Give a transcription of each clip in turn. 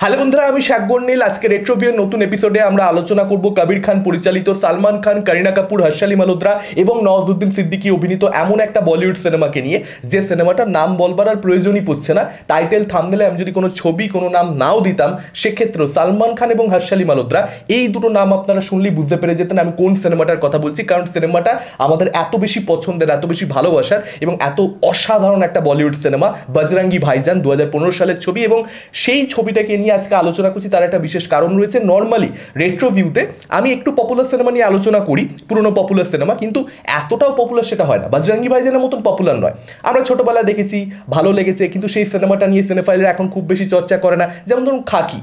Hello বন্ধুরা, আমি শাকবর নীল। আজকে রেট্রোভিউর নতুন এপিসোডে আমরা আলোচনা করব কবির খান পরিচালিত, সালমান খান, করিনা কাপুর, হর্ষালি মালহোত্রা এবং নওয়াজুদ্দিন সিদ্দিকী অভিনীত এমন একটা বলিউড সিনেমাকে নিয়ে, যে সিনেমাটার নাম বলবার আর প্রয়োজনই পড়ছে না। টাইটেল থাম্বনেলে আমি যদি কোনো ছবি, কোনো নাম নাও দিতাম, সেক্ষেত্রেও সালমান খান এবং হর্ষালি মালহোত্রা এই দুটো নাম আপনারা শুনলেই বুঝতে পেরে যেতেন আমি কোন সিনেমাটার কথা বলছি। কারণ সিনেমাটা আমাদের এত বেশি পছন্দের, এত বেশি ভালোবাসার এবং এত অসাধারণ একটা বলিউড সিনেমা, বজরঙ্গি ভাইজান, 2015 সালের ছবি। এবং সেই ছবিটাকে নিয়ে আজকে আলোচনা করছি, তার একটা বিশেষ কারণ রয়েছে। নর্মালি রেট্রো ভিউতে আমি একটু পপুলার সিনেমা নিয়ে আলোচনা করি, পুরনো পপুলার সিনেমা, কিন্তু এতটাও পপুলার সেটা হয় না, বজরঙ্গি ভাইজানের মতন পপুলার নয়। আমরা ছোটবেলায় দেখেছি, ভালো লেগেছে, কিন্তু সেই সিনেমাটা নিয়ে সিনেফাইলরা এখন খুব বেশি চর্চা করে না। যেমন ধরুন খাকি,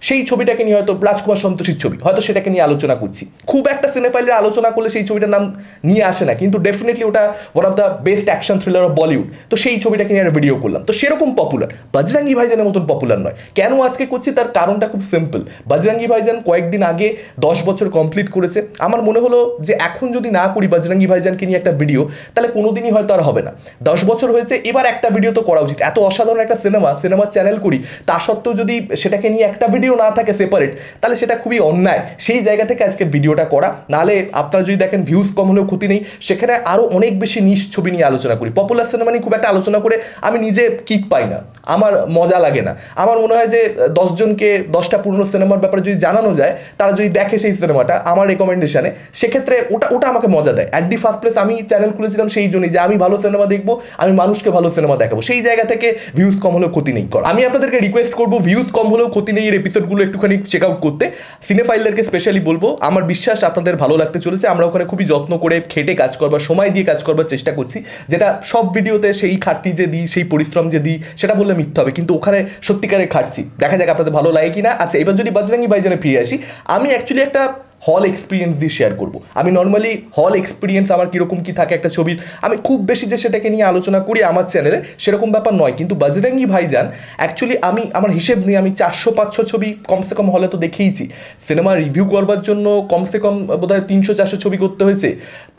সেই ছবিটাকে নিয়ে হয়তো রাজকুমার সন্তোষীর ছবি, হয়তো সেটাকে নিয়ে আলোচনা করছি, খুব একটা সিনেফাইলের আলোচনা করলে সেই ছবিটার নাম নিয়ে আসে না, কিন্তু ডেফিনেটলি ওটা one of the best action thriller of Bollywood. তো সেই ছবিটাকে নিয়ে একটা ভিডিও করলাম, তো সেরকম পপুলার, বজরঙ্গি ভাইজানের মতন পপুলার নয়। কেন আজকে করছি তার কারণটা খুব সিম্পল। বজরঙ্গি ভাইজান কয়েকদিন আগে 10 বছর কমপ্লিট করেছে। আমার মনে হলো যে এখন যদি না করি বজরঙ্গি ভাইজানকে নিয়ে একটা ভিডিও, তাহলে কোনোদিনই হয়তো আর হবে না। 10 বছর হয়েছে, এবার একটা ভিডিও তো করা উচিত। এত অসাধারণ একটা সিনেমার চ্যানেল করি, তা সত্ত্বেও যদি সেটাকে নিয়ে একটা ভিডিও না থাকে সেপারেট, তাহলে সেটা খুবই অন্যায়। সেই জায়গা থেকে আজকে ভিডিওটা করা। নাহলে আপনারা যদি দেখেন ভিউজ কম হলেও ক্ষতি নেই, সেখানে আরও অনেক বেশি নিশ ছবি নিয়ে আলোচনা করি। পপুলার সিনেমা নিয়ে খুব একটা আলোচনা করে আমি নিজে কিক পাই না, আমার মজা লাগে না। আমার মনে হয় যে 10 জনকে 10টা পুরনো সিনেমার ব্যাপারে যদি জানানো যায়, তারা যদি দেখে সেই সিনেমাটা আমার রেকমেন্ডেশনে, সেক্ষেত্রে ওটা আমাকে মজা দেয়। অ্যাট দি ফার্স্ট প্লেস আমি চ্যানেল খুলেছিলাম সেই জন্যই যে আমি ভালো সিনেমা দেখবো, আমি মানুষকে ভালো সিনেমা দেখাবো। সেই জায়গা থেকে ভিউজ কম হলেও ক্ষতি নেই করা। আমি আপনাদেরকে রিকোয়েস্ট করবো, ভিউজ কম হলেও ক্ষতি নেই এর এপিসোডগুলো একটুখানি চেক আউট করতে। সিনেফাইলদেরকে স্পেশালি বলবো, আমার বিশ্বাস আপনাদের ভালো লাগতে চলেছে। আমরা ওখানে খুবই যত্ন করে খেটে কাজ করবার, সময় দিয়ে কাজ করবার চেষ্টা করছি, যেটা সব ভিডিওতে সেই খাটনি যে দিই, সেই পরিশ্রম যে দিই, সেটা বললে মিথ্যা হবে, কিন্তু ওখানে সত্যিকারে খাটছি। দেখা যাক আপনাদের ভালো লাগে কিনা। আচ্ছা, এবার যদি বজরঙ্গি ভাইজানে ফিরে আসি, আমি অ্যাকচুয়ালি একটা হল এক্সপিরিয়েন্স দিয়ে শেয়ার করবো। আমি নর্মালি হল এক্সপিরিয়েন্স আমার কীরকম কী থাকে একটা ছবির, আমি খুব বেশি যে সেটাকে নিয়ে আলোচনা করি আমার চ্যানেলে, সেরকম ব্যাপার নয়। কিন্তু বজরঙ্গি ভাইজান অ্যাকচুয়ালি আমার হিসেব নিয়ে আমি 400-500 ছবি কমসে কম হলে তো দেখেইছি। সিনেমা রিভিউ করবার জন্য কমসে কম বোধহয় 300-400 ছবি করতে হয়েছে।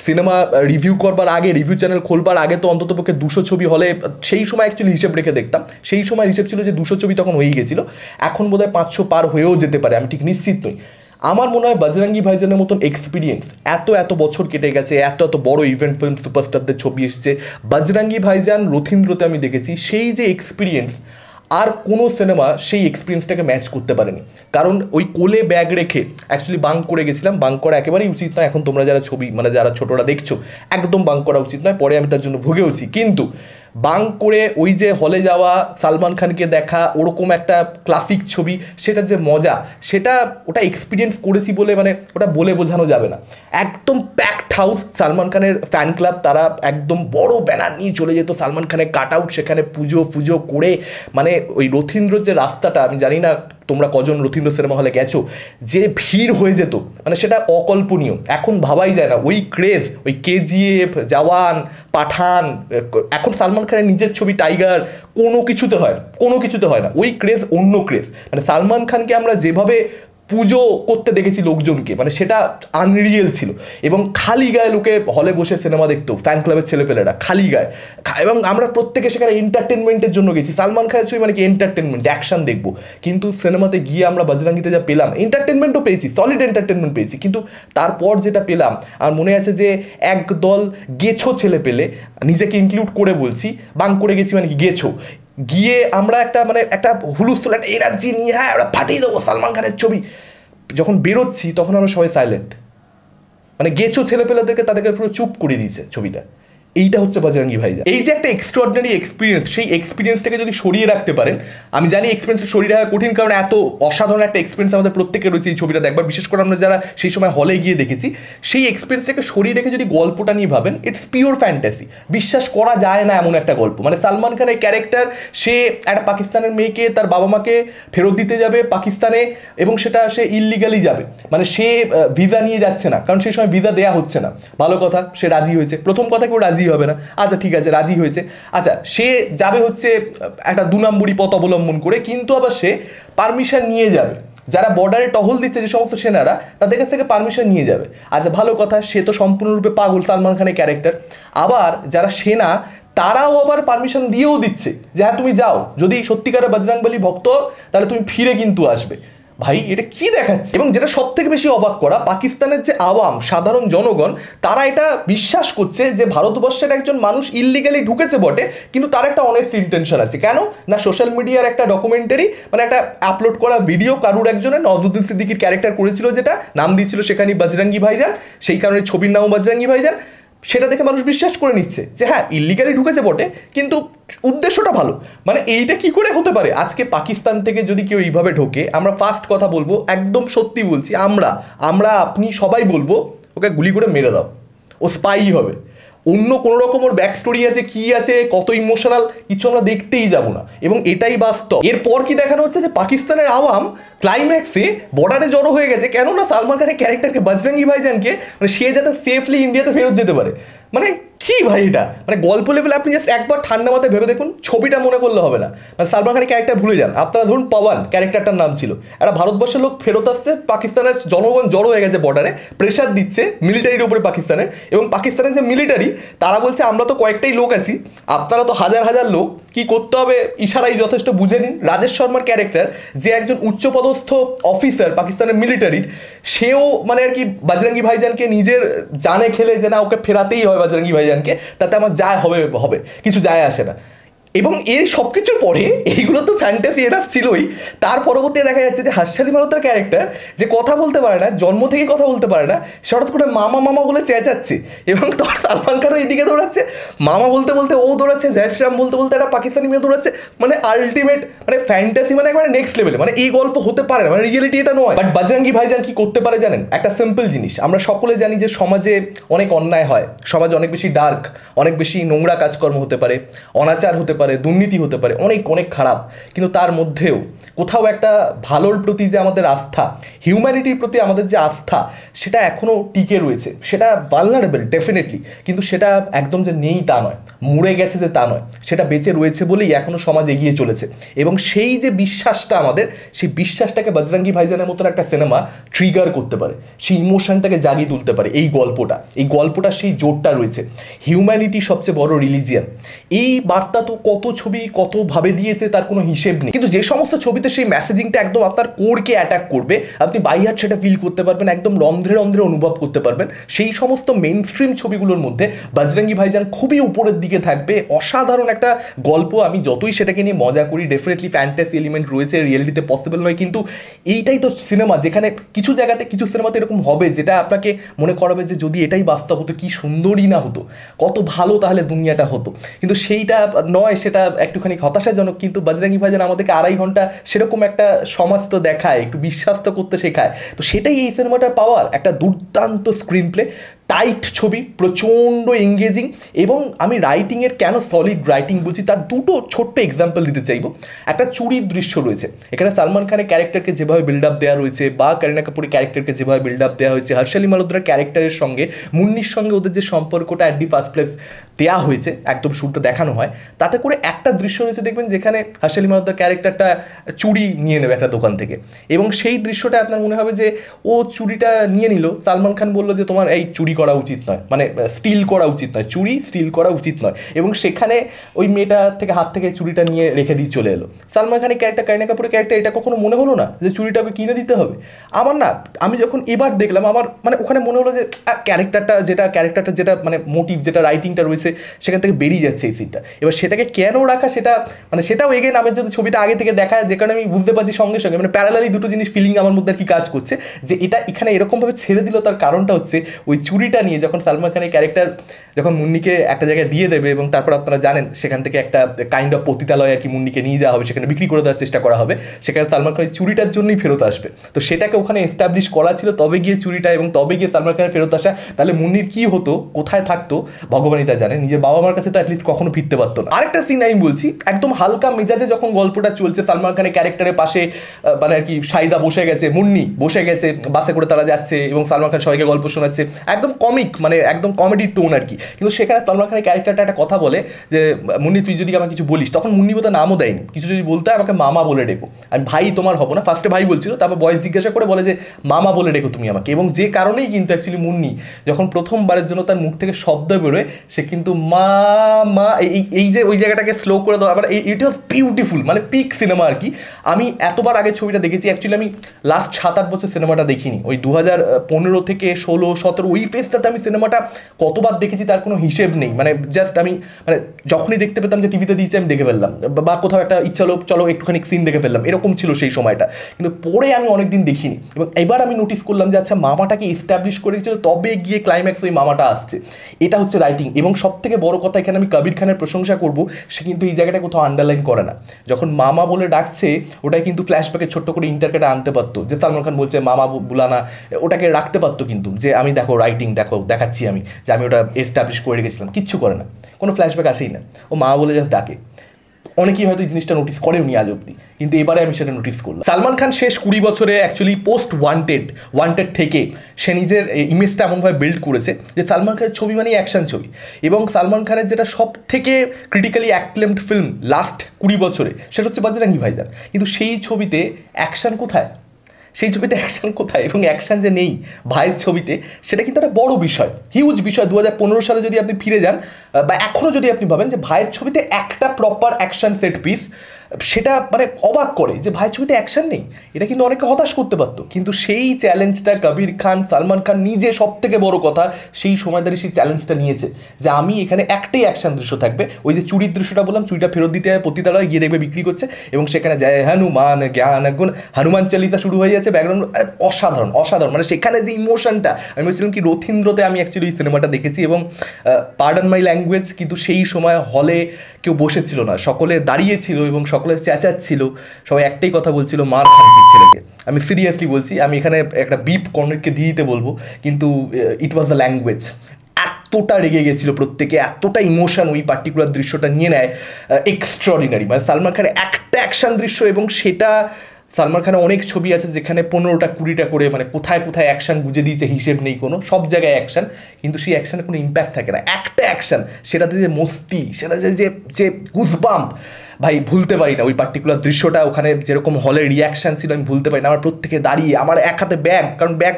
সিনেমা রিভিউ করবার আগে, রিভিউ চ্যানেল খোলবার আগে তো অন্ততপক্ষে 200 ছবি হলে, সেই সময় অ্যাকচুয়ালি হিসেব রেখে দেখতাম। সেই সময় হিসেব ছিল যে 200 ছবি তখন হয়েই গেছিলো। এখন বোধহয় 500 পার হয়েও যেতে পারে, আমি ঠিক নিশ্চিত নই। আমার মনে হয় বজরঙ্গি ভাইজানের মতন এক্সপিরিয়েন্স, এত বছর কেটে গেছে, এত বড় ইভেন্ট ফিল্ম সুপারস্টারদের ছবি এসেছে, বজরঙ্গি ভাইজান রথীন্দ্রতে আমি দেখেছি, সেই যে এক্সপিরিয়েন্স আর কোনো সিনেমা সেই এক্সপিরিয়েন্সটাকে ম্যাচ করতে পারেনি। কারণ ওই কোলে ব্যাগ রেখে অ্যাকচুয়ালি বাঙ্ক করে গেছিলাম। বাঙ্ক করা একেবারেই উচিত নয়। এখন তোমরা যারা ছবি, মানে যারা ছোটরা দেখছো, একদম বাঙ্ক করা উচিত নয়। পরে আমি তার জন্য ভুগেওছি, কিন্তু বাঙ্ক করে ওই যে হলে যাওয়া, সালমান খানকে দেখা, ওরকম একটা ক্লাসিক ছবি, সেটার যে মজা, ওটা এক্সপিরিয়েন্স করেছি বলে, মানে ওটা বলে বোঝানো যাবে না। একদম প্যাকড হাউস, সালমান খানের ফ্যান ক্লাব, তারা একদম বড় ব্যানার নিয়ে চলে যেত, সালমান খানের কাট আউট, সেখানে পুজো করে, মানে ওই রথীন্দ্র যে রাস্তাটা, আমি জানি না তোমরা কজন রথীন্দ্র সিনেমা হলে গেছো, যে ভিড় হয়ে যেত, মানে সেটা অকল্পনীয়। এখন ভাবাই যায় না ওই ক্রেজ, ওই কেজিএফ, জওয়ান, পাঠান, এখন সালমান খানের নিজের ছবি টাইগার, কোনো কিছুতে হয় না। ওই ক্রেজ অন্য ক্রেজ। মানে সালমান খানকে আমরা যেভাবে পুজো করতে দেখেছি লোকজনকে, মানে সেটা আনরিয়েল ছিল। এবং খালি গায়ে লোকে হলে বসে সিনেমা দেখতো, ফ্যান ক্লাবের ছেলেপেলেরা খালি গায়ে। এবং আমরা প্রত্যেকে সেখানে এন্টারটেনমেন্টের জন্য গেছি। সালমান খানের ছবি মানে কি এন্টারটেনমেন্ট, অ্যাকশন দেখবো। কিন্তু সিনেমাতে গিয়ে আমরা বজরঙ্গিতে যা পেলাম, এন্টারটেনমেন্টও পেয়েছি, সলিড এন্টারটেনমেন্ট পেয়েছি, কিন্তু তারপর যেটা পেলাম, আর মনে আছে যে একদল গেছো ছেলে পেলে, নিজেকে ইনক্লুড করে বলছি, বাং করে গেছি মানে কি গেছো, গিয়ে আমরা একটা হুলুস্থুল, একটা এনার্জি নিয়ে, হ্যাঁ আমরা ফাটিয়ে দেবো সালমান খানের ছবি। যখন বেরোচ্ছি তখন আমরা সবাই সাইলেন্ট, মানে গেছো ছেলেপেলেদেরকে, তাদেরকে পুরো চুপ করে দিয়েছে ছবিটা। এইটা হচ্ছে বজরঙ্গি ভাইজান। এই যে একটা এক্সট্রাঅর্ডিনারি এক্সপিরিয়েন্স, সেই এক্সপিরিয়েন্সটাকে যদি সরিয়ে রাখতে পারেন, আমি জানি এক্সপিরিয়েন্সটা সরিয়ে রাখা কঠিন, কারণ এত অসাধারণ একটা এক্সপিরিয়েন্স আমাদের প্রত্যেকের রয়েছে এই ছবিটা দেখবার, বিশেষ করে আমরা যারা সেই সময় হলে গিয়ে দেখেছি। সেই এক্সপিরিয়েন্সটাকে সরিয়ে রেখে যদি গল্পটা নিয়ে ভাবেন, ইটস পিওর ফ্যান্টাসি। বিশ্বাস করা যায় না এমন একটা গল্প। মানে সালমান খানের ক্যারেক্টার, সে একটা পাকিস্তানের মেয়েকে তার বাবা মাকে ফেরত দিতে যাবে পাকিস্তানে, এবং সেটা সে ইললিগালি যাবে, মানে সে ভিসা নিয়ে যাচ্ছে না, কারণ সেই সময় ভিসা দেওয়া হচ্ছে না। ভালো কথা, সে রাজি হয়েছে। প্রথম কথা কেউ রাজি হবে না, আচ্ছা ঠিক আছে রাজি হয়েছে। আচ্ছা, সে যাবে হচ্ছে একটা 2 নম্বরই পথ অবলম্বন করে, কিন্তু আবার সে পারমিশন নিয়ে যাবে, যারা বর্ডারে টহল দিচ্ছে যে সমস্ত সেনারা, তাদের কাছ থেকে পারমিশন নিয়ে যাবে। আচ্ছা ভালো কথা, সে তো সম্পূর্ণরূপে পাগল সালমান খানের ক্যারেক্টার। আবার যারা সেনা, তারাও আবার পারমিশন দিয়েও দিচ্ছে যে হ্যাঁ তুমি যাও, যদি সত্যিকারের বজরংবলী ভক্ত তাহলে তুমি ফিরে কিন্তু আসবে। ভাই এটা কি দেখাচ্ছে? এবং যেটা সব থেকে বেশি অবাক করা, পাকিস্তানের যে আওয়াম, সাধারণ জনগণ, তারা এটা বিশ্বাস করছে যে ভারতবর্ষের একজন মানুষ ইললিগালি ঢুকেছে বটে, কিন্তু তার একটা অনেস্ট ইন্টেনশন আছে। কেন না, সোশ্যাল মিডিয়ার একটা ডকুমেন্টারি, মানে একটা আপলোড করা ভিডিও কারুর একজনের, নওয়াজুদ্দিন সিদ্দিকীর ক্যারেক্টার করেছিল, যেটা নাম দিয়েছিল সেখানে বজরঙ্গি ভাইজান, সেই কারণে ছবির নামও বজরঙ্গি ভাইজান। সেটা দেখে মানুষ বিশ্বাস করে নিচ্ছে যে হ্যাঁ ইল্লিগালি ঢুকেছে বটে, কিন্তু উদ্দেশ্যটা ভালো। মানে এইটা কি করে হতে পারে? আজকে পাকিস্তান থেকে যদি কেউ এইভাবে ঢোকে, আমরা ফার্স্ট কথা বলবো, একদম সত্যি বলছি, আমরা আপনি সবাই বলবো ওকে গুলি করে মেরে দাও, ও স্পাই হবে। অন্য কোনো রকম ওর ব্যাক স্টোরি আছে, কি আছে, কত ইমোশনাল, কিছু আমরা দেখতেই যাব না, এবং এটাই বাস্তব। এরপর কি দেখানো হচ্ছে যে পাকিস্তানের আওয়াম ক্লাইম্যাক্সে বর্ডারে জড়ো হয়ে গেছে, কেননা সালমান খানের ক্যারেক্টারকে, বজরঙ্গি ভাইজানকে, মানে সে যাতে সেফলি ইন্ডিয়াতে ফেরত যেতে পারে। মানে কি ভাই এটা? মানে গল্প লেভেলে আপনি জাস্ট একবার ঠান্ডা মাথায় ভেবে দেখুন, ছবিটা মনে করলে হবে না। মানে সালমান খানের ক্যারেক্টার ভুলে যান, আপনারা ধরুন পওয়ান ক্যারেক্টারটার নাম ছিল, একটা ভারতবর্ষের লোক ফেরত আসছে, পাকিস্তানের জনগণ জড়ো হয়ে গেছে বর্ডারে, প্রেশার দিচ্ছে মিলিটারির উপরে পাকিস্তানের, এবং পাকিস্তানের যে মিলিটারি তারা বলছে আমরা তো কয়েকটাই লোক আছি, আপনারা তো হাজার হাজার লোক, কি করতে হবে ইশারাই যথেষ্ট বুঝে নিন। রাজেশ শর্মার ক্যারেক্টার, যে একজন উচ্চপদস্থ অফিসার পাকিস্তানের মিলিটারির, সেও মানে আর কি বজরঙ্গি ভাইজানকে নিজের জানে খেলে যে না ওকে ফেরাতেই হয় বজরঙ্গি ভাইজানকে, তাতে আমার যায় হবে কিছু যায় আসে না। এবং এই সব কিছুর পরে, এইগুলো তো ফ্যান্টাসি এটা ছিলই, তার পরবর্তী দেখা যাচ্ছে যে হর্ষালি মালহোত্রার ক্যারেক্টার, যে কথা বলতে পারে না, জন্ম থেকে কথা বলতে পারে না, সে হঠাৎ করে মামা মামা বলে চেঁচাচ্ছে, এবং তোর সালমান খানও এইদিকে দৌড়াচ্ছে, মামা বলতে বলতে ও দৌড়াচ্ছে, জয় শ্রীরাম বলতে বলতে একটা পাকিস্তানি মেয়ে দৌড়াচ্ছে। মানে আলটিমেট, মানে ফ্যান্টাসি, মানে একবারে নেক্সট লেভেলে, মানে এই গল্প হতে পারে না, মানে রিয়েলিটি এটা নয়। বাট বজরঙ্গি ভাইজান কি করতে পারে জানেন? একটা সিম্পল জিনিস, আমরা সকলে জানি যে সমাজে অনেক অন্যায় হয়, সমাজে অনেক বেশি ডার্ক, অনেক বেশি নোংরা কাজকর্ম হতে পারে, অনাচার হতে পারে, দুর্নীতি হতে পারে, অনেক অনেক খারাপ, কিন্তু তার মধ্যেও কোথাও একটা ভালোর প্রতি যে আমাদের আস্থা, হিউম্যানিটির প্রতি আমাদের যে আস্থা, সেটা এখনও টিকে রয়েছে। সেটা ভালনারেবল ডেফিনেটলি, কিন্তু সেটা একদম যে নেই তা নয়, মরে গেছে যে তা নয়, সেটা বেঁচে রয়েছে বলেই এখনও সমাজ এগিয়ে চলেছে। এবং সেই যে বিশ্বাসটা আমাদের, সেই বিশ্বাসটাকে বজরঙ্গি ভাইজানের মতন একটা সিনেমা ট্রিগার করতে পারে, সেই ইমোশনটাকে জাগিয়ে তুলতে পারে। এই গল্পটা সেই জোরটা রয়েছে। হিউম্যানিটি সবচেয়ে বড় রিলিজিয়ান, এই বার্তা তো কত ছবি কতভাবে দিয়েছে তার কোনো হিসেব নেই, কিন্তু যে সমস্ত ছবিতে সেই মেসেজিংটা একদম আপনার কোরকে অ্যাটাক করবে, আপনি বাই হার্ট সেটা ফিল করতে পারবেন, একদম রন্ধ্রে রন্ধ্রে অনুভব করতে পারবেন, সেই সমস্ত মেইন স্ট্রিম ছবিগুলোর মধ্যে বজরঙ্গি ভাইজান খুবই উপরের দিকে থাকবে। অসাধারণ একটা গল্প, আমি যতই সেটাকে নিয়ে মজা করি, ডেফিনেটলি ফ্যান্টাসি এলিমেন্ট রয়েছে, রিয়েলিটিতে পসিবল নয়, কিন্তু এইটাই তো সিনেমা, যেখানে কিছু জায়গাতে কিছু সিনেমাতে এরকম হবে যেটা আপনাকে মনে করাবে যে যদি এটাই বাস্তব হতো কি সুন্দরই না হতো, কত ভালো তাহলে দুনিয়াটা হতো। কিন্তু সেইটা নয়, সেটা একটুখানি হতাশাজনক। কিন্তু বজরঙ্গি ভাইজান আমাদেরকে 2.5 ঘন্টা সেরকম একটা সমাজ তো দেখায়, একটু বিশ্বাস তো করতে শেখায়। তো সেটাই এই সিনেমাটার পাওয়ার, একটা দুর্দান্ত স্ক্রিন প্লে, টাইট ছবি, প্রচণ্ড এঙ্গেজিং, এবং আমি রাইটিংয়ের কেন সলিড রাইটিং বলছি তার দুটো ছোট্ট এক্সাম্পল দিতে চাইবো। একটা চুরির দৃশ্য রয়েছে এখানে, সালমান খানের ক্যারেক্টারকে যেভাবে বিল্ড আপ দেওয়া রয়েছে, বা করিনা কাপুরের ক্যারেক্টারকে যেভাবে বিল্ড আপ দেওয়া হয়েছে, হর্ষালি মালহোত্রার ক্যারেক্টারের সঙ্গে মুন্নির সঙ্গে ওদের যে সম্পর্কটা অ্যাট দি ফার্স্ট প্লেস দেওয়া হয়েছে, একদম শুরুতে দেখানো হয়, তাতে করে একটা দৃশ্য রয়েছে দেখবেন যেখানে হর্ষালি মালহোত্রার ক্যারেক্টারটা চুরি নিয়ে নেবে একটা দোকান থেকে, এবং সেই দৃশ্যটা আপনার মনে হবে যে ও চুরিটা নিয়ে নিল, সালমান খান বললো যে তোমার এই চুরি করা উচিত নয়, মানে স্টিল করা উচিত নয়, চুরি স্টিল করা উচিত নয়, এবং সেখানে ওই মেয়েটা থেকে হাত থেকে চুরিটা নিয়ে রেখে দিয়ে চলে এলো। সালমান খানের ক্যারেক্টার, করিনা কাপুরের ক্যারেক্টার, এটা কখনো মনে হলো না যে চুরিটাকে কিনে দিতে হবে? আমার না, আমি যখন এবার দেখলাম, আমার মানে ওখানে মনে হলো যে ক্যারেক্টারটা যেটা মানে মোটিভ, যেটা রাইটিংটা রয়েছে, সেখান থেকে বেরিয়ে যাচ্ছে এই সিনটা। এবার সেটাকে কেন রাখা, সেটা মানে সেটাও এগেন আমি যদি ছবিটা আগে থেকে দেখা, যে কারণে আমি বুঝতে পারছি সঙ্গে সঙ্গে, মানে প্যারালালি দুটো জিনিস ফিলিং আমার মধ্যে আর কি কাজ করছে, যে এটা এখানে এরকমভাবে ছেড়ে দিল। তার কারণটা হচ্ছে ওই চুরিটা নিয়ে যখন সালমান খানের ক্যারেক্টার যখন মুন্নিকে একটা জায়গায় দিয়ে দেবে, এবং তারপর আপনারা জানেন সেখান থেকে একটা কাইন্ড অফ পতিতালয় আর কি মুন্নিকে নিয়ে যাওয়া হবে, সেখানে বিক্রি করে দেওয়ার চেষ্টা করা হবে, সেখানে সালমান খানের চুরিটার জন্যই ফেরত আসবে। তো সেটাকে ওখানে এস্টাবলিশ করা ছিল, তবে গিয়ে চুরিটা, এবং তবে গিয়ে সালমান খানের ফেরত আসা। তাহলে মুন্নির কি হতো, কোথায় থাকতো, ভগবানই তা জানে। নিজের বাবা মার কাছে তো অ্যাটলিস্ট কখনো ফিরতে পারতো না। আরেকটা সিন আমি বলছি, একদম হালকা মেজাজে যখন গল্পটা চলছে, সালমান খানের ক্যারেক্টারের পাশে মানে আর কি শাহিদা বসে গেছে, মুন্নি বসে গেছে, বাসে করে তারা যাচ্ছে, এবং সালমান খান সবাইকে গল্প শোনাচ্ছে, একদম কমিক, মানে একদম কমেডির টোন আর কি। কিন্তু সেখানে সালমান খানের ক্যারেক্টারটা একটা কথা বলে যে মুন্নি তুই যদি আমাকে কিছু বলিস, তখন মুন্নি বোধহয় নামও দেয়নি, কিছু যদি বলতে হয় আমাকে মামা বলে ডেকো, আমি ভাই তোমার হবো না, ফার্স্টে ভাই বলছিল, তারপর বয়স জিজ্ঞাসা করে বলে যে মামা বলে ডেকো তুমি আমাকে। এবং যে কারণেই কিন্তু অ্যাকচুয়ালি মুন্নি যখন প্রথমবারের জন্য তার মুখ থেকে শব্দ বেরোয়, সে কিন্তু মা মা এই যে ওই জায়গাটাকে স্লো করে দেওয়া, মানে ইট ওয়াজ বিউটিফুল, মানে পিক সিনেমা আর কি। আমি এতবার আগে ছবিটা দেখেছি, অ্যাকচুয়ালি আমি লাস্ট 7-8 বছর সিনেমাটা দেখিনি, ওই 2015 থেকে 16-17 ওই ফেজটাতে আমি সিনেমাটা কতবার দেখেছি তার কোনো হিসেব নেই। মানে জাস্ট আমি মানে যখনই দেখতে পেতাম যে টিভিতে দিয়েছে আমি দেখে ফেললাম, বা কোথাও একটা ইচ্ছা হলো চলো একটুখানি সিন দেখে ফেললাম, এরকম ছিল সেই সময়টা। কিন্তু পরে আমি অনেকদিন দেখিনি, এবং এবার আমি নোটিস করলাম যে আচ্ছা মামাটাকে এস্টাবলিশ করেছিল, তবে গিয়ে ক্লাইম্যাক্স ওই মামাটা আসছে। এটা হচ্ছে রাইটিং। এবং সব থেকে বড় কথা এখানে আমি কবির খানের প্রশংসা করব, সে কিন্তু এই জায়গাটা কোথাও আন্ডারলাইন করে না। যখন মামা বলে ডাকছে ওটাই কিন্তু ফ্ল্যাশব্যাকে ছোট্ট করে ইন্টারকেটে আনতে পারতো, যে সালমান খান বলছে মামা বুলানা, ওটাকে রাখতে পারতো কিন্তু, যে আমি দেখো রাইটিং দেখো দেখাচ্ছি আমি যে আমি ওটা এস্টাবলিশ করে রেখেছিলাম, কিচ্ছু করে না, কোনো ফ্ল্যাশব্যাক আসেই না, ও মা বলে জাস্ট ডাকে। অনেকেই হয়তো এই জিনিসটা নোটিস করেওনি আজ অব্দি, কিন্তু এবারে আমি সেটা নোটিস করলাম। সালমান খান শেষ 20 বছরে অ্যাকচুয়ালি পোস্ট ওয়ান্টেড থেকে সে নিজের ইমেজটা এমনভাবে বিল্ড করেছে যে সালমান খানের ছবি মানেই অ্যাকশন ছবি। এবং সালমান খানের যেটা সব থেকে ক্রিটিক্যালি অ্যাক্লেমড ফিল্ম লাস্ট 20 বছরে, সেটা হচ্ছে বজরঙ্গি ভাইজান। কিন্তু সেই ছবিতে অ্যাকশন কোথায়? সেই ছবিতে অ্যাকশন কোথায়? এবং অ্যাকশন যে নেই ভাইয়ের ছবিতে, সেটা কিন্তু একটা বড় বিষয়, হিউজ বিষয়। 2015 সালে যদি আপনি ফিরে যান, বা এখনও যদি আপনি ভাবেন যে ভাইয়ের ছবিতে একটা প্রপার অ্যাকশন সেট পিস, সেটা মানে অবাক করে যে ভাইয়ের ছবিতে অ্যাকশন নেই। এটা কিন্তু অনেকে হতাশ করতে পারতো, কিন্তু সেই চ্যালেঞ্জটা কবির খান, সালমান খান নিজে, সব থেকে বড় কথা সেই সময় দাঁড়িয়ে সেই চ্যালেঞ্জটা নিয়েছে যে আমি এখানে একটাই অ্যাকশন দৃশ্য থাকবে, ওই যে চুরির দৃশ্যটা বললাম, চুরিটা ফেরত দিতে হয় পতিতালয়ে গিয়ে দেখবে বিক্রি করছে, এবং সেখানে যায় হনুমান জ্ঞান গুণ, হনুমান চালিতা শুরু হয়ে যাচ্ছে, ব্যাকগ্রাউন্ড অসাধারণ অসাধারণ, মানে সেখানে যে ইমোশনটা, আমি বলছিলাম কি রথীন্দ্রতে আমি অ্যাকচুয়ালি এই সিনেমাটা দেখেছি। এবং পার্ডন মাই ল্যাঙ্গুয়েজ, কিন্তু সেই সময় হলে কেউ বসেছিল না, সকলে দাঁড়িয়েছিল এবং সকলে চেঁচাচ্ছিল, সবাই একটাই কথা বলছিল, মার খান কি ছেলেকে। আমি সিরিয়াসলি বলছি, আমি এখানে একটা বিপ কর্নেটকে দিয়ে দিতে বলবো, কিন্তু ইট ওয়াজ দ্য ল্যাঙ্গুয়েজ। এতটা রেগে গেছিলো প্রত্যেকে, এতটা ইমোশন ওই পার্টিকুলার দৃশ্যটা নিয়ে নেয়, এক্সট্রাঅর্ডিনারি। মানে সালমান খানের একটা অ্যাকশন দৃশ্য, এবং সেটা সালমান খানের অনেক ছবি আছে যেখানে 15টা 20টা করে, মানে কোথায় কোথায় অ্যাকশন বুঝে দিয়েছে হিসেব নেই কোনো, সব জায়গায় অ্যাকশন, কিন্তু সেই অ্যাকশানে কোনো ইম্প্যাক্ট থাকে না। একটা অ্যাকশন, সেটাতে যে মস্তি, সেটা যে যে গুজবাম্প, ভাই ভুলতে পারি না ওই পার্টিকুলার দৃশ্যটা। ওখানে যেরকম হলের রিয়াকশান ছিল আমি ভুলতে পারি না। আমার প্রত্যেকে দাঁড়িয়ে, আমার এক হাতে ব্যাগ, কারণ ব্যাগ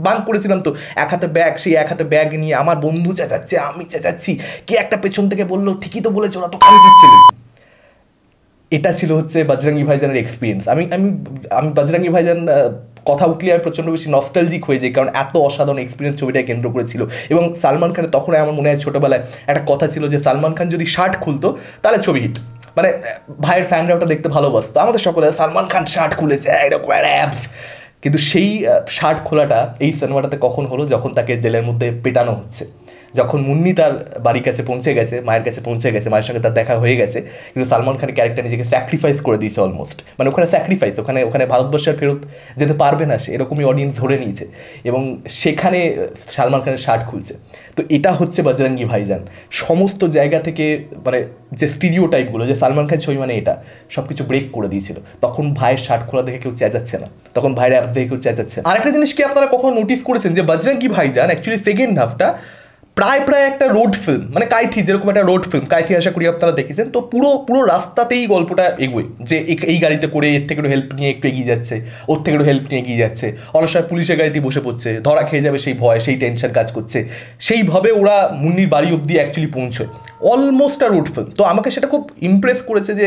বাঙ্ক করেছিলাম তো, এক হাতে ব্যাগ, সেই এক হাতে ব্যাগ নিয়ে আমার বন্ধু চেঁচাচ্ছে, আমি চেঁচাচ্ছি, কে একটা পেছন থেকে বললো ঠিকই তো বলেছে, ওরা তো কান দিচ্ছিলেন। এটা ছিল হচ্ছে বজরঙ্গি ভাইজানের এক্সপিরিয়েন্স। আমি আমি আমি বজরঙ্গি ভাইজান কথা উঠলে আমি প্রচণ্ড বেশি নস্টালজিক হয়ে যাই, কারণ এত অসাধারণ এক্সপিরিয়েন্স ছবিটাকে কেন্দ্র করেছিল। এবং সালমান খানের তখন আমার মনে হয় ছোটোবেলায় একটা কথা ছিল যে সালমান খান যদি শার্ট খুলতো তাহলে ছবি হিট, মানে ভাইয়ের ফ্যানরা ওটা দেখতে ভালোবাসতো। আমাদের সকলে সালমান খান শার্ট খুলেছে এরকম অ্যাবস, কিন্তু সেই শার্ট খোলাটা এই সিনেমাটাতে কখন হলো, যখন তাকে জেলের মধ্যে পেটানো হচ্ছে, যখন মুন্নি তার বাড়ির কাছে পৌঁছে গেছে, মায়ের কাছে পৌঁছে গেছে, মায়ের সঙ্গে তার দেখা হয়ে গেছে, কিন্তু সালমান খানের ক্যারেক্টার নিজেকে স্যাক্রিফাইস করে দিয়েছে অলমোস্ট, মানে ওখানে স্যাক্রিফাইস, ওখানে ভারতবর্ষের ফেরত যেতে পারবে না সে, এরকমই অডিয়েন্স ধরে নিয়েছে, এবং সেখানে সালমান খানের শার্ট খুলছে। তো এটা হচ্ছে বজরঙ্গি ভাইজান। সমস্ত জায়গা থেকে মানে যে স্টিরিও টাইপগুলো, যে সালমান খান ছবি মানে এটা, সব কিছু ব্রেক করে দিয়েছিল। তখন ভাইয়ের শার্ট খোলা দেখে কেউ চেঁচাচ্ছে না, তখন ভাইয়ের অ্যাপস দেখে কেউ চেঁচাচ্ছে না। আরেকটা জিনিস কি আপনারা কখনো নোটিস করেছেন যে বজরঙ্গি ভাইজান অ্যাকচুয়ালি সেকেন্ড হাফটা প্রায় একটা রোড ফিল্ম, মানে কাইথি যেরকম একটা রোড ফিল্ম, কাইথি আশা করি আপনারা দেখেছেন, তো পুরো রাস্তাতেই গল্পটা এগোয়, যে এই গাড়িতে করে এর থেকে একটু হেল্প নিয়ে একটু এগিয়ে যাচ্ছে, ওর থেকে একটু হেল্প নিয়ে এগিয়ে যাচ্ছে, অনেক সময় পুলিশের গাড়িতে বসে পড়ছে, ধরা খেয়ে যাবে সেই ভয়, সেই টেনশন কাজ করছে, সেইভাবে ওরা মুন্নির বাড়ি অবধি অ্যাকচুয়ালি পৌঁছয়, অলমোস্ট আ রোড ফিল্ম। তো আমাকে সেটা খুব ইমপ্রেস করেছে যে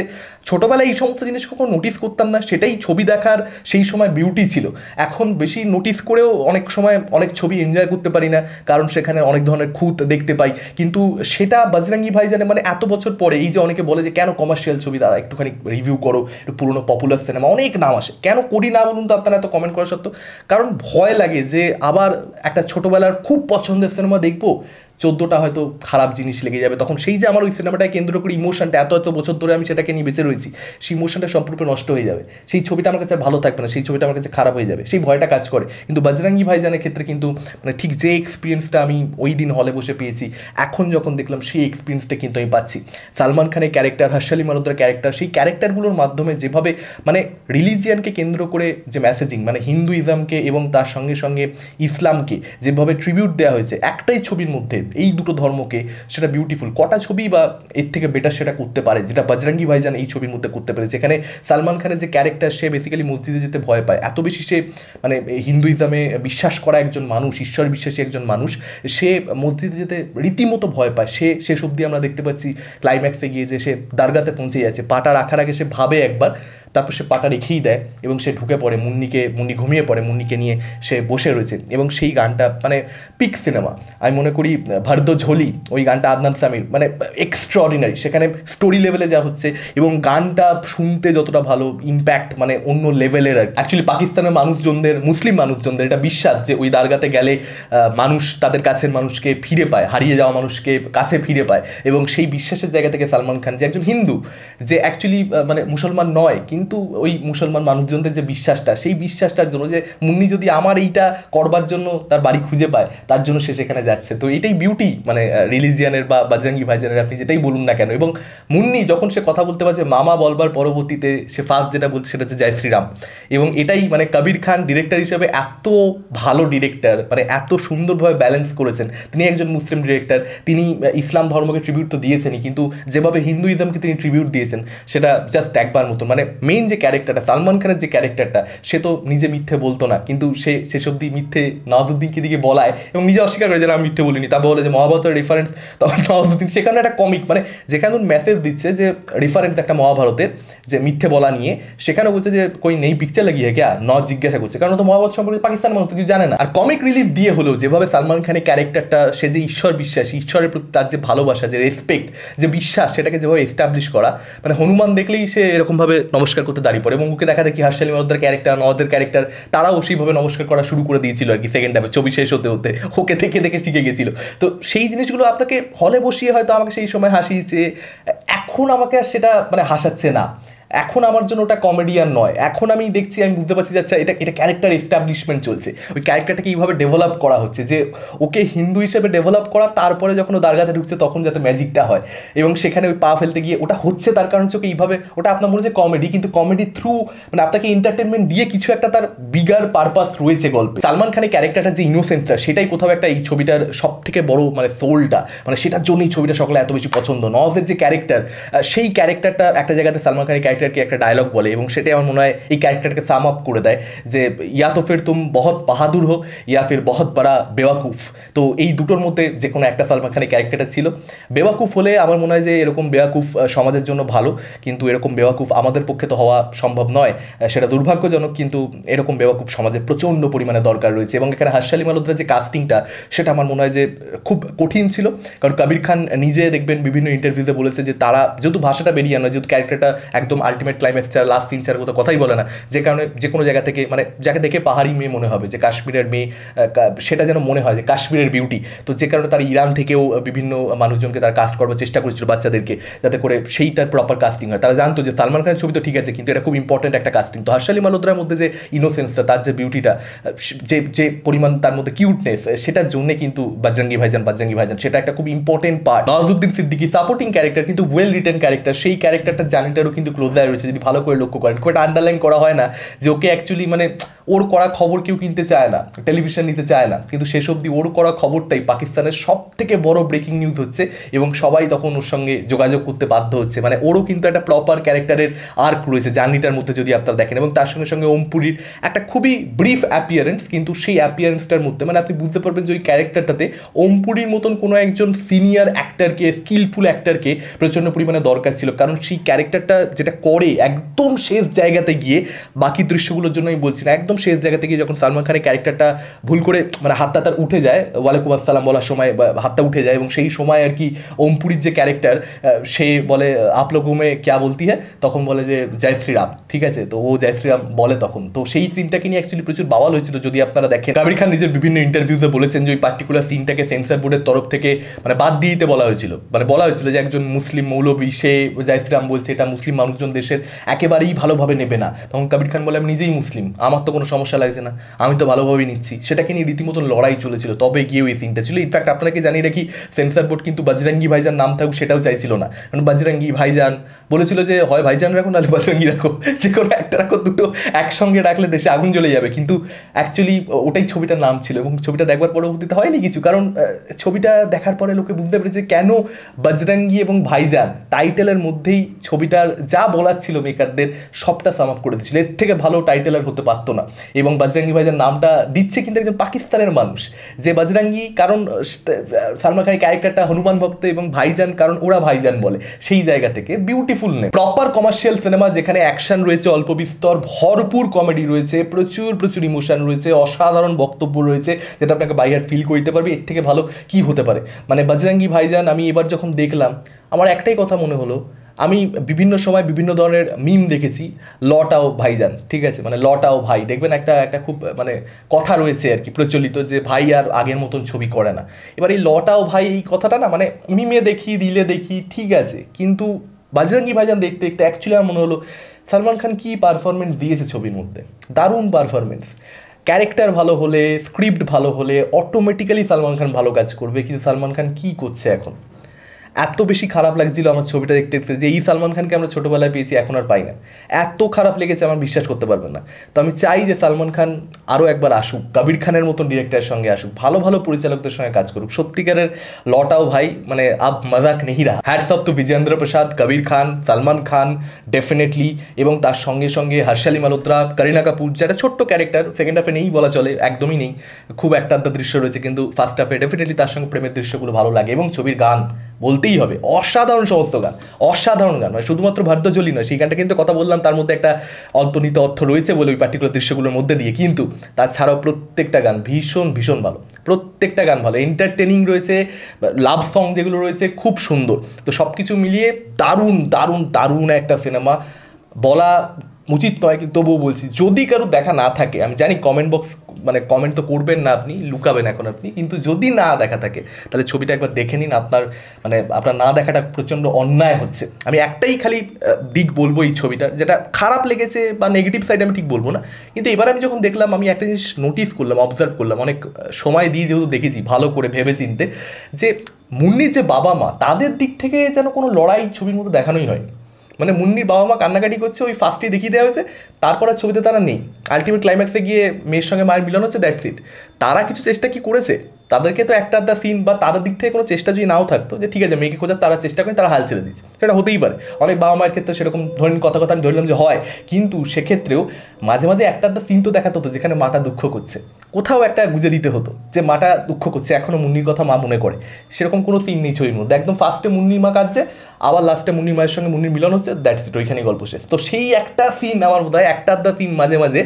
ছোটোবেলায় এই সমস্ত জিনিস কখনো নোটিস করতাম না, সেটাই ছবি দেখার সেই সময় বিউটি ছিল। এখন বেশি নোটিস করেও অনেক সময় অনেক ছবি এনজয় করতে পারি না, কারণ সেখানে অনেক ধরনের খুঁত দেখতে পাই, কিন্তু সেটা বজরঙ্গি ভাইজানে মানে এত বছর পরে, এই যে অনেকে বলে যে কেন কমার্শিয়াল ছবি দাদা একটুখানি রিভিউ করো, একটু পুরোনো পপুলার সিনেমা, অনেক নাম আসে, কেন করি না বলুন তো আপনারা এত কমেন্ট করা সত্ত্বেও? কারণ ভয় লাগে যে আবার একটা ছোটোবেলার খুব পছন্দের সিনেমা দেখবো, 14টা হয়তো খারাপ জিনিস লেগে যাবে, তখন সেই যে আমার ওই সিনেমাটাকে কেন্দ্র করে ইমোশনটা এত এত বছর ধরে আমি সেটাকে নিয়ে বেঁচে রয়েছি, সেই ইমোশনটা সম্পূর্ণ নষ্ট হয়ে যাবে, সেই ছবিটা আমার কাছে ভালো থাকবে না, সেই ছবিটা আমার কাছে খারাপ হয়ে যাবে, সেই ভয়টা কাজ করে। কিন্তু বজরঙ্গি ভাইজানের ক্ষেত্রে কিন্তু মানে ঠিক যে এক্সপিরিয়েন্সটা আমি ওই দিন হলে বসে পেয়েছি, এখন যখন দেখলাম সেই এক্সপিরিয়েন্সটা কিন্তু আমি পাচ্ছি। সালমান খানের ক্যারেক্টার, হর্ষ আলী মালহোত্রার ক্যারেক্টার, সেই ক্যারেক্টারগুলোর মাধ্যমে যেভাবে মানে রিলিজিয়ানকে কেন্দ্র করে যে মেসেজিং, মানে হিন্দুইজমকে এবং তার সঙ্গে সঙ্গে ইসলামকে যেভাবে ট্রিবিউট দেওয়া হয়েছে একটাই ছবির মধ্যে এই দুটো ধর্মকে, সেটা বিউটিফুল। কটা ছবি বা এর থেকে বেটার সেটা করতে পারে, যেটা বজরঙ্গি ভাইজান এই ছবির মধ্যে করতে পেরেছে। এখানে সালমান খানের যে ক্যারেক্টার, সে বেসিক্যালি মসজিদে যেতে ভয় পায়, এত বেশি সে মানে হিন্দুইজমে বিশ্বাস করা একজন মানুষ, ঈশ্বর বিশ্বাসী একজন মানুষ, সে মসজিদে যেতে রীতিমতো ভয় পায়। সে শেষ অবধি আমরা দেখতে পাচ্ছি ক্লাইম্যাক্সে গিয়ে যে সে দারগাতে পৌঁছে যাচ্ছে, পাটা রাখার আগে সে ভাবে একবার, তারপর সে পাটা রেখেই দেয় এবং সে ঢুকে পড়ে, মুন্নি ঘুমিয়ে পড়ে, মুন্নিকে নিয়ে সে বসে রয়েছে। এবং সেই গানটা মানে পিক সিনেমা, আমি মনে করি ভারদ ঝোলি, ওই গানটা আদনান সামির, মানে এক্সট্রাঅর্ডিনারি। সেখানে স্টোরি লেভেলে যা হচ্ছে এবং গানটা শুনতে যতটা ভালো, ইম্প্যাক্ট মানে অন্য লেভেলের। অ্যাকচুয়ালি পাকিস্তানের মানুষজনদের, মুসলিম মানুষজনদের এটা বিশ্বাস যে ওই দারগাতে গেলে মানুষ তাদের কাছের মানুষকে ফিরে পায়, হারিয়ে যাওয়া মানুষকে কাছে ফিরে পায়। এবং সেই বিশ্বাসের জায়গা থেকে সালমান খান যে একজন হিন্দু, যে অ্যাকচুয়ালি মানে মুসলমান নয়, কিন্তু ওই মুসলমান মানুষজনদের যে বিশ্বাসটা, সেই বিশ্বাসটার জন্য যে মুন্নি যদি আমার এইটা করবার জন্য তার বাড়ি খুঁজে পায়, তার জন্য সে সেখানে যাচ্ছে। তো এটাই বিউটি মানে রিলিজিয়ানের বা বজরঙ্গি ভাইজানের, আপনি যেটাই বলুন না কেন। এবং মুন্নি যখন সে কথা বলতে পারছে মামা বলবার পরবর্তীতে, সে ফার্স্ট যেটা বলছে সেটা হচ্ছে জয় শ্রীরাম। এবং এটাই মানে কবির খান ডিরেক্টর হিসেবে এত ভালো ডিরেক্টর, মানে এত সুন্দরভাবে ব্যালেন্স করেছেন। তিনি একজন মুসলিম ডিরেক্টর, তিনি ইসলাম ধর্মকে ট্রিবিউট তো দিয়েছেনই, কিন্তু যেভাবে হিন্দুইজমকে তিনি ট্রিবিউট দিয়েছেন সেটা জাস্ট একবার মতন। মানে মেইন যে ক্যারেক্টারটা, সালমান খানের যে ক্যারেক্টারটা, সে তো নিজে মিথ্যে বলতো না, কিন্তু সে শেষ অব্দি মিথ্যে নওয়াজুদ্দিনকে দিকে বলায় এবং নিজে অস্বীকার করে যে আমি মিথ্যে বলিনি। তা বলে যে মহাভারতের রেফারেন্স, তখন নওয়াজুদ্দিন সেখানে একটা কমিক, মানে যেখানে মেসেজ দিচ্ছে যে রেফারেন্স একটা মহাভারতের যে মিথ্যে বলা নিয়ে, সেখানে বলছে যে কই নেই পিকচার লাগিয়ে ক্যা, জিজ্ঞাসা করছে, কারণ তো মহাভারত সম্পর্কে পাকিস্তান মানুষ কিছু জানে না। আর কমিক রিলিফ দিয়ে হলেও যেভাবে সালমান খানের ক্যারেক্টারটা, সে যে ঈশ্বর বিশ্বাসী, ঈশ্বরের প্রতি তার যে ভালোবাসা, যে রেসপেক্ট, যে বিশ্বাস, সেটাকে যেভাবে এস্টাবলিশ করা, মানে হনুমান দেখলেই সে এরকমভাবে নমস্কার করতে দাঁড়িয়ে পড়ে। এবং ওকে দেখা দেখি হর্ষ আলী মালহোত্রার ক্যারেক্টার, নওয়াজের ক্যারেক্টার, তারাও সেইভাবে নমস্কার করা শুরু করে দিয়েছিল আর কি সেকেন্ড হাফে, ছবি শেষ হতে হতে ওকে দেখে দেখে শিখে গেছিল। তো সেই জিনিসগুলো আপনাকে হলে বসিয়ে হয়তো আমাকে সেই সময় হাসিয়েছে, এখন আমাকে আর সেটা মানে হাসাচ্ছে না। এখন আমার জন্য ওটা কমেডিয়ান নয়, এখন আমি দেখছি, আমি বুঝতে পারছি যে আচ্ছা এটা ক্যারেক্টার এস্টাবলিশমেন্ট চলছে, ওই ক্যারেক্টারটাকে এইভাবে ডেভেলপ করা হচ্ছে যে ওকে হিন্দু হিসেবে ডেভেলপ করা, তারপরে যখন ও দারগাতে ঢুকছে তখন যাতে ম্যাজিকটা হয় এবং সেখানে ওই পা ফেলতে গিয়ে ওটা হচ্ছে, তার কারণ হচ্ছে ওকে এইভাবে, ওটা আপনার মনে হচ্ছে কমেডি, কিন্তু কমেডি থ্রু মানে আপনাকে এন্টারটেনমেন্ট দিয়ে কিছু একটা তার বিগার পারপাস রয়েছে গল্পে। সালমান খানের ক্যারেক্টারটা যে ইনোসেন্সটা, সেটাই কোথাও একটা এই ছবিটার সব থেকে বড় মানে সোলটা, মানে সেটার জন্য এই ছবিটা সকলে এত বেশি পছন্দ। নওয়াজের যে ক্যারেক্টার, সেই ক্যারেক্টারটা একটা জায়গাতে সালমান খানের ক্যারেক্টারকে একটা ডায়লগ বলে এবং সেটাই আমার মনে হয় এই ক্যারেক্টারকে সাম আপ করে দেয় যে ইয়া তো ফির তুম বহুত বাহাদুর হো ইয়া ফির বহুত বড়া বেওয়াকুফ। তো এই দুটোর মধ্যে যে কোনো একটা সালমান খানের ক্যারেক্টারটা ছিল। বেওয়াকুফ হলে আমার মনে হয় যে এরকম বেওয়াকুফ সমাজের জন্য ভালো, কিন্তু এরকম বেওয়াকুফ আমাদের পক্ষে তো হওয়া সম্ভব নয়, সেটা দুর্ভাগ্যজনক, কিন্তু এরকম বেওয়াকুফ সমাজে প্রচণ্ড পরিমাণে দরকার রয়েছে। এবং এখানে হর্ষ আলী মালহোত্রার যে কাস্টিংটা, সেটা আমার মনে হয় যে খুব কঠিন ছিল, কারণ কবির খান নিজে দেখবেন বিভিন্ন ইন্টারভিউতে বলেছে যে তারা যেহেতু ভাষাটা বেরিয়ে নয়, যেহেতু ক্যারেক্টারটা একদম আলটিমেট ক্লাইম্যাক্স লাস্ট 3-4 কথাই বলে না, যে কারণে যে কোনো জায়গা থেকে মানে যাকে দেখে পাহাড়ি মেয়ে মনে হবে, যে কাশ্মীরের মেয়ে, সেটা যেন মনে হয় যে কাশ্মীরের বিউটি। তো যে কারণে তার ইরান থেকেও বিভিন্ন মানুষজনকে তার কাস্ট করবার চেষ্টা করেছিল, বাচ্চাদেরকে, যাতে করে সেইটার প্রপার কাস্টিং হয়। তারা জানতো যে সালমান খানের ছবি তো ঠিক আছে, কিন্তু এটা খুব ইম্পর্টেন্ট একটা কাস্টিং। তো হর্ষ আলী মালহোত্রার মধ্যে যে ইনোসেন্সটা, তার যে বিউটিটা, যে পরিমাণ তার মধ্যে কিউটনেস, সেটার জন্যে কিন্তু বজরঙ্গি ভাইজান সেটা একটা খুব important part. Nawazuddin Siddiqui supporting character, কিন্তু ওয়েল রিটেন ক্যারেক্টার, সেই ক্যারেক্টারটার জার্নিটারও কিন্তু ক্লোজার রয়েছে যদি ভালো করে লক্ষ্য করেন। খুব একটা আন্ডারলাইন করা হয় না যে ওকে অ্যাকচুয়ালি মানে ওর করা খবর কেউ কিনতে চায় না, টেলিভিশন নিতে চায় না, কিন্তু শেষ অবধি ওর করা খবরটাই পাকিস্তানের সব থেকে বড় ব্রেকিং নিউজ হচ্ছে এবং সবাই তখন ওর সঙ্গে যোগাযোগ করতে বাধ্য হচ্ছে। মানে ওরও কিন্তু একটা প্রপার ক্যারেক্টারের আর্ক রয়েছে জার্নিটার মধ্যে যদি আপনারা দেখেন। এবং তার সঙ্গে সঙ্গে ওমপুরীর একটা খুবই ব্রিফ অ্যাপিয়ারেন্স, কিন্তু সেই অ্যাপিয়ারেন্সটার মধ্যে মানে আপনি বুঝতে পারবেন যে ওই ক্যারেক্টারটাতে ওমপুরীর মতন কোনো একজন সিনিয়র অ্যাক্টারকে, স্কিলফুল অ্যাক্টারকে প্রচণ্ড পরিমাণে দরকার ছিল, কারণ সেই ক্যারেক্টারটা যেটা করে একদম শেষ জায়গাতে গিয়ে, বাকি দৃশ্যগুলোর জন্য আমি বলছি না, একদম শেষ জায়গা থেকে যখন সালমান খানের ক্যারেক্টারটা ভুল করে মানে হাতটা তার উঠে যায় ওয়ালাইকুম আসসালাম বলার সময় হাতটা উঠে যায়, এবং সেই সময় আর কি ওমপুরীর যে ক্যারেক্টার সে বলে আপ লোগোं में क्या बोलती है, তখন বলে যে জয় শ্রীরাম, ঠিক আছে, তো ও জয় শ্রীরাম বলে তখন। তো সেই সিনটাকে নিয়ে অ্যাকচুয়ালি প্রচুর বাওয়াল হয়েছিল যদি আপনারা দেখেন। কাবির খান নিজের বিভিন্ন ইন্টারভিউতে বলেছেন যে ওই পার্টিকুলার সিনটাকে সেন্সর বোর্ডের তরফ থেকে মানে বাদ দিয়ে দিতে বলা হয়েছিল, মানে বলা হয়েছিল যে একজন মুসলিম মৌলবী সে জয় শ্রীরাম বলছে, এটা মুসলিম মানুষজন দেশের একেবারেই ভালোভাবে নেবে না। তখন কাবির খান বলে আমি নিজেই মুসলিম, আমার তো কোনো সমস্যা লাগছে না, আমি তো ভালোভাবেই নিচ্ছি। সেটাকে নিয়ে রীতিমতো লড়াই চলেছিল, তবে গিয়েও এই সিনটা ছিল। ইনফ্যাক্ট আপনাকে জানিয়ে রাখি সেন্সর বোর্ড কিন্তু বজরঙ্গি ভাইজান নাম থাকুক সেটাও চাইছিল না, কারণ বজরঙ্গি ভাইজান বলেছিল যে হয় ভাইজান রাখো নাহলে বজরঙ্গি রাখো, যে কোনো একটা রাখো, দুটো একসঙ্গে রাখলে দেশে আগুন জ্বলে যাবে। কিন্তু অ্যাকচুয়ালি ওটাই ছবিটার নাম ছিল, এবং ছবিটা দেখবার পরবর্তীতে হয়নি কিছু, কারণ ছবিটা দেখার পরে লোকে বুঝতে পেরেছে কেন বজরঙ্গি এবং ভাইজান টাইটেলের মধ্যেই ছবিটার যা বলার ছিল মেকারদের সবটা সাম আপ করে দিচ্ছিল। এর থেকে ভালো টাইটেল আর হতে পারতো না। এবং বজরঙ্গি ভাইজান নামটা দিচ্ছে কিন্তু একজন পাকিস্তানের মানুষ, যে বজরঙ্গি কারণ সালমান খানের ক্যারেক্টারটা হনুমান ভক্ত, এবং ভাইজান কারণ ওরা ভাইজান বলে, সেই জায়গা থেকে beautiful name. Proper commercial cinema যেখানে অ্যাকশন রয়েছে অল্প বিস্তর, ভরপুর কমেডি রয়েছে, প্রচুর প্রচুর ইমোশন রয়েছে, অসাধারণ বক্তব্য রয়েছে যেটা আপনাকে বাই হার্ট ফিল করতে পারবে। এর থেকে ভালো কি হতে পারে? মানে বজরঙ্গি ভাইজান আমি এবার যখন দেখলাম আমার একটাই কথা মনে হলো, আমি বিভিন্ন সময় বিভিন্ন ধরনের মিম দেখেছি, লটাও ভাইজান, ঠিক আছে, মানে লটাও ভাই, দেখবেন একটা খুব মানে কথা রয়েছে আর কি প্রচলিত, যে ভাই আর আগের মতন ছবি করে না। এবার এই লটাও ভাই এই কথাটা না মানে মিমে দেখি, রিলে দেখি, ঠিক আছে, কিন্তু বজরঙ্গি ভাইজান দেখতে দেখতে অ্যাকচুয়ালি আমার মনে হলো সালমান খান কী পারফরমেন্স দিয়েছে ছবির মধ্যে, দারুণ পারফরমেন্স। ক্যারেক্টার ভালো হলে, স্ক্রিপ্ট ভালো হলে অটোমেটিক্যালি সালমান খান ভালো কাজ করবে, কিন্তু সালমান খান কী করছে এখন? এত বেশি খারাপ লাগছিল আমার ছবিটা দেখতে দেখতে যে এই সালমান খানকে আমরা ছোটোবেলায় পেয়েছি এখন আর পাই না, এত খারাপ লেগেছে আমার বিশ্বাস করতে পারবেন না। তো আমি চাই যে সালমান খান আরও একবার আসুক, কবির খানের মতন ডিরেক্টরের সঙ্গে আসুক, ভালো ভালো পরিচালকদের সঙ্গে কাজ করুক, সত্যিকারের লটাও ভাই মানে আব মজাক নেই রা। হ্যাটস অফ টু বিজেন্দ্র প্রসাদ, কবির খান, সালমান খান ডেফিনেটলি, এবং তার সঙ্গে সঙ্গে হর্ষালি মালহোত্রা, করিনা কাপুর, যেটা ছোট্ট ক্যারেক্টার, সেকেন্ড হাফে নেই বলা চলে, একদমই নেই, খুব একটা আধটা দৃশ্য রয়েছে, কিন্তু ফার্স্ট হাফে ডেফিনেটলি তার সঙ্গে প্রেমের দৃশ্যগুলো ভালো লাগে। এবং ছবির গান বলতেই হবে, অসাধারণ সমস্ত গান, অসাধারণ গান, মানে শুধুমাত্র ভারতজলি নয়, সেই গানটা কিন্তু কথা বললাম তার মধ্যে একটা অন্তর্নিহিত অর্থ রয়েছে বলে ওই পার্টিকুলার দৃশ্যগুলোর মধ্যে দিয়ে, কিন্তু তাছাড়াও প্রত্যেকটা গান ভীষণ ভীষণ ভালো, প্রত্যেকটা গান ভালো, এন্টারটেনিং রয়েছে, লাভ সং যেগুলো রয়েছে খুব সুন্দর। তো সব কিছু মিলিয়ে দারুণ দারুণ দারুণ একটা সিনেমা, বলা উচিত নয় কিন্তু তবুও বলছি, যদি কারো দেখা না থাকে, আমি জানি কমেন্ট বক্স মানে কমেন্ট তো করবেন না, আপনি লুকাবেন এখন আপনি, কিন্তু যদি না দেখা থাকে তাহলে ছবিটা একবার দেখে নিন। আপনার মানে আপনার না দেখাটা প্রচণ্ড অন্যায় হচ্ছে। আমি একটাই খালি দিক বলবো এই ছবিটার, যেটা খারাপ লেগেছে বা নেগেটিভ সাইড আমি ঠিক বলবো না, কিন্তু এবার আমি যখন দেখলাম আমি একটা জিনিস নোটিস করলাম, অবজার্ভ করলাম, অনেক সময় দিয়ে যেহেতু দেখেছি ভালো করে ভেবে চিনতে, যে মুন্নির যে বাবা মা তাদের দিক থেকে যেন কোনো লড়াই ছবির মতো দেখানোই হয়নি। মানে মুন্নির বাবা মা কান্নাকাটি করছে, ওই ফার্স্টেই দেখিয়ে দেওয়া হয়েছে, তারপর আর ছবিতে তারা নেই, আলটিমেট ক্লাইম্যাক্সে গিয়ে মেয়ের সঙ্গে মায়ের মিলন হচ্ছে, দ্যাটস ইট। তারা কিছু চেষ্টা কি করেছে? তাদেরকে তো একটা আধটা সিন বা তাদের দিক থেকে কোনো চেষ্টা যদি নাও থাকতো, যে ঠিক আছে মেয়েকে খোঁজার তারা চেষ্টা করেন, তারা হাল ছেড়ে দিচ্ছে, সেটা হতেই পারে। অনেক বাবা মায়ের ক্ষেত্রে সেরকম ধরেন কথা আমি ধরলাম যে হয়, কিন্তু সেক্ষেত্রেও মাঝে মাঝে একটা আধটা সিন তো দেখাতে হতো যেখানে মাটা দুঃখ করছে, কোথাও একটা গুজে দিতে হতো যে মাটা দুঃখ করছে, এখনও মুন্নির কথা মা মনে করে, সেরকম কোনো সিন নেই ছবির মধ্যে। একদম ফার্স্টে মুন্নির মা কাঁদছে, আবার লাস্টে মুন্নির মায়ের সঙ্গে মুন্নির মিলন হচ্ছে, দ্যাটস ইট, ওইখানেই গল্প শেষ। তো সেই একটা সিন আমার বোধ হয় একটা আধটা সিন মাঝে মাঝে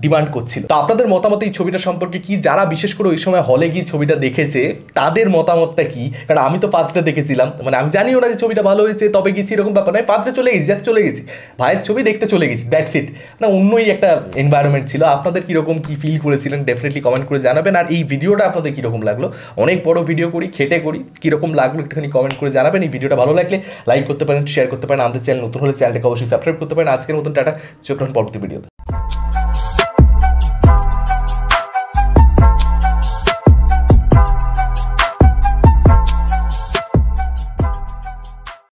ডিমান্ড করছিল। তো আপনাদের মতামত এই ছবিটা সম্পর্কে কি, যারা বিশেষ করে ওই সময় হলে গিয়ে ছবিটা দেখেছে তাদের মতামতটা কি? কারণ আমি তো ফার্স্টে দেখেছিলাম, মানে আমি জানিও না যে ছবিটা ভালো হয়েছে তবে গেছি, এরকম ব্যাপার নয়, ফার্স্টে চলে গেছি, জাস্ট চলে গেছি, ভাইয়ের ছবি দেখতে চলে গেছি, দ্যাটস ইট। না অন্যই একটা এনভায়রনমেন্ট ছিল। আপনাদের কীরকম কী ফিল করেছিলেন ডেফিনেটলি কমেন্ট করে জানাবেন। আর এই ভিডিওটা আপনাদের কীরকম লাগলো, অনেক বড় ভিডিও করি, খেটে করি, কীরকম লাগলো একটুখানি কমেন্ট করে জানাবেন। এই ভিডিওটা ভালো লাগলে লাইক করতে পারেন, শেয়ার করতে পারেন, আমাদের চ্যানেল নতুন হলে চ্যানেলটাকে অবশ্যই সাবস্ক্রাইব করতে পারেন। আজকের মতন টাটা, চোখ রাখুন পরবর্তী ভিডিওতে।